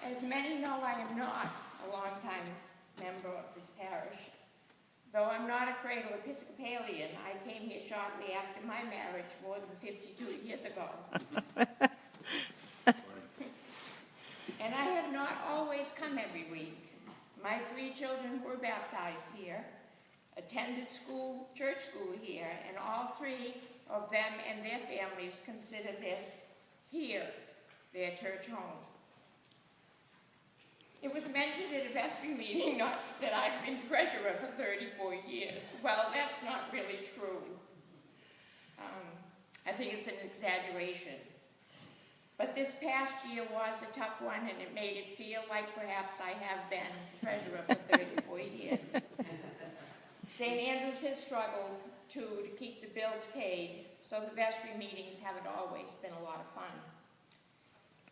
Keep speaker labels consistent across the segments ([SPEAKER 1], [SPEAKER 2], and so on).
[SPEAKER 1] As many know, I am not a longtime member of this parish. Though I'm not a cradle Episcopalian, I came here shortly after my marriage more than 52 years ago. And I have not always come every week. My 3 children were baptized here, attended school, church school here, and all 3 of them and their families consider this here their church home. It was mentioned at a vestry meeting that I've been treasurer for 34 years. Well, that's not really true. I think it's an exaggeration. But this past year was a tough one, and it made it feel like perhaps I have been treasurer for 34 years. St. Andrews has struggled, too, to keep the bills paid, so the vestry meetings haven't always been a lot of fun.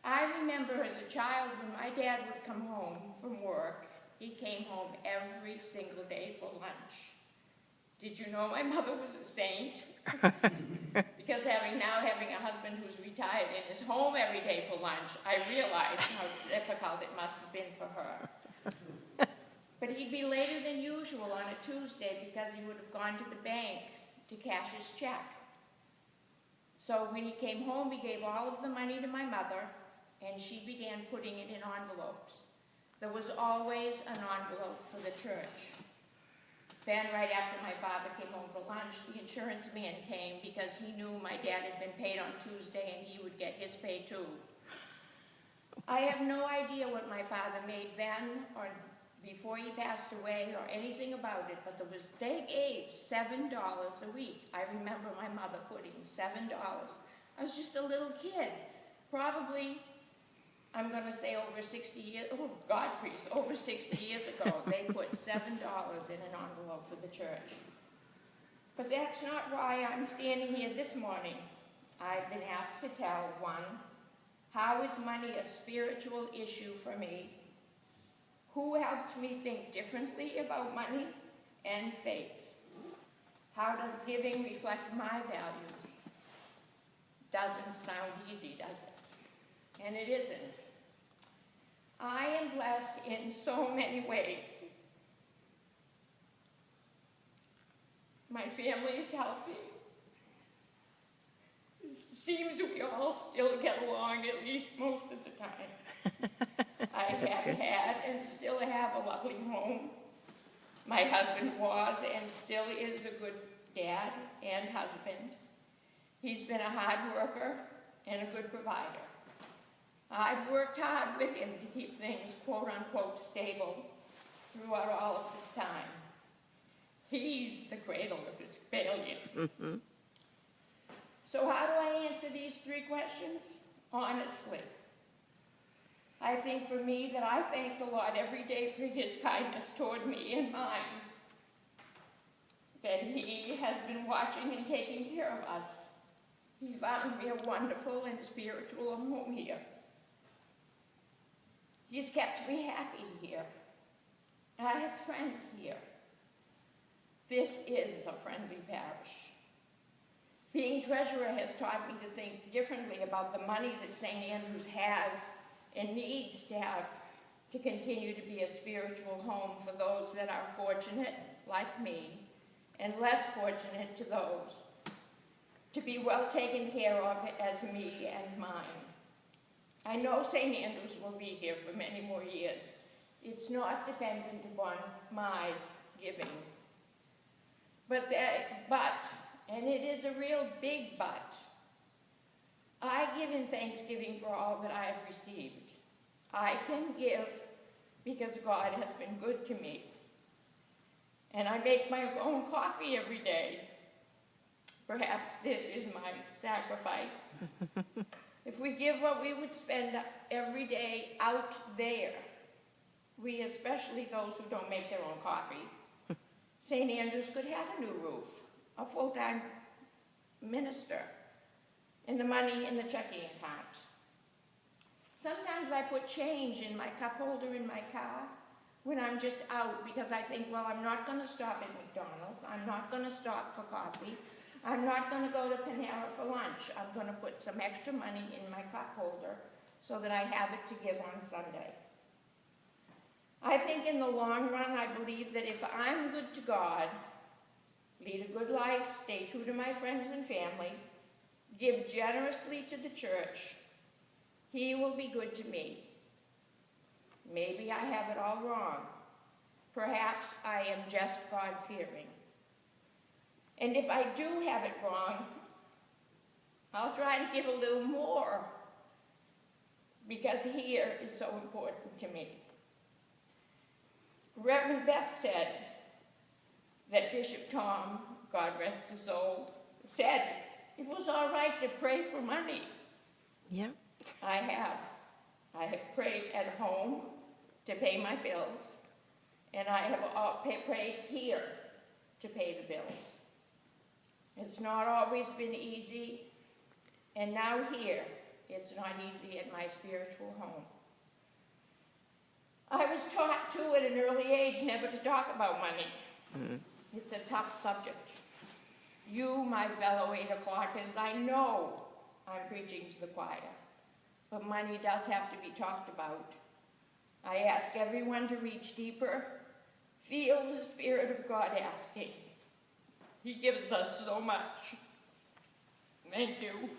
[SPEAKER 1] I remember as a child when my dad would come home from work, he came home every single day for lunch. Did you know my mother was a saint? Because having a husband who's retired and is home every day for lunch, I realized how difficult it must have been for her. But he'd be later than usual on a Tuesday because he would have gone to the bank to cash his check. So when he came home, he gave all of the money to my mother, and she began putting it in envelopes. There was always an envelope for the church. Then, right after my father came home for lunch, the insurance man came because he knew my dad had been paid on Tuesday and he would get his pay too. I have no idea what my father made then or before he passed away or anything about it, but they gave $7 a week. I remember my mother putting $7. I was just a little kid, probably, I'm going to say over 60 years, oh, Godfrey's, over 60 years ago, they put $7 in an envelope for the church. But that's not why I'm standing here this morning. I've been asked to tell, 1, how is money a spiritual issue for me? Who helped me think differently about money and faith? How does giving reflect my values? Doesn't sound easy, does it? And it isn't. I am blessed in so many ways. My family is healthy. It seems we all still get along, at least most of the time. I have had and still have a lovely home. My husband was and still is a good dad and husband. He's been a hard worker and a good provider. I've worked hard with him to keep things quote-unquote stable throughout all of this time. He's the cradle of his failure. Mm-hmm. So how do I answer these 3 questions? Honestly. I think for me that I thank the Lord every day for his kindness toward me and mine. That he has been watching and taking care of us. He found me a wonderful and spiritual home here. He's kept me happy here. I have friends here. This is a friendly parish. Being treasurer has taught me to think differently about the money that St. Andrews has and needs to have to continue to be a spiritual home for those that are fortunate, like me, and less fortunate to those, to be well taken care of as me and mine. I know St. Andrews will be here for many more years. It's not dependent upon my giving. But, and it is a real big but, I give in thanksgiving for all that I have received. I can give because God has been good to me. And I make my own coffee every day. Perhaps this is my sacrifice. If we give what we would spend every day out there, we, especially those who don't make their own coffee, St. Andrews could have a new roof, a full-time minister, and the money in the checking account. Sometimes I put change in my cup holder in my car when I'm just out because I think, well, I'm not going to stop at McDonald's. I'm not going to stop for coffee. I'm not going to go to Panera for lunch. I'm going to put some extra money in my cup holder so that I have it to give on Sunday. I think in the long run, I believe that if I'm good to God, lead a good life, stay true to my friends and family, give generously to the church, He will be good to me. Maybe I have it all wrong. Perhaps I am just God-fearing. And if I do have it wrong, I'll try to give a little more, because here is so important to me. Reverend Beth said that Bishop Tom, God rest his soul, said it was all right to pray for money.
[SPEAKER 2] Yeah.
[SPEAKER 1] I have. I have prayed at home to pay my bills, and I have prayed here to pay the bills. It's not always been easy, and now here, it's not easy at my spiritual home. I was taught, too, at an early age never to talk about money. Mm-hmm. It's a tough subject. You, my fellow 8 o'clockers, I know I'm preaching to the choir, but money does have to be talked about. I ask everyone to reach deeper, feel the Spirit of God asking. He gives us so much. Thank you.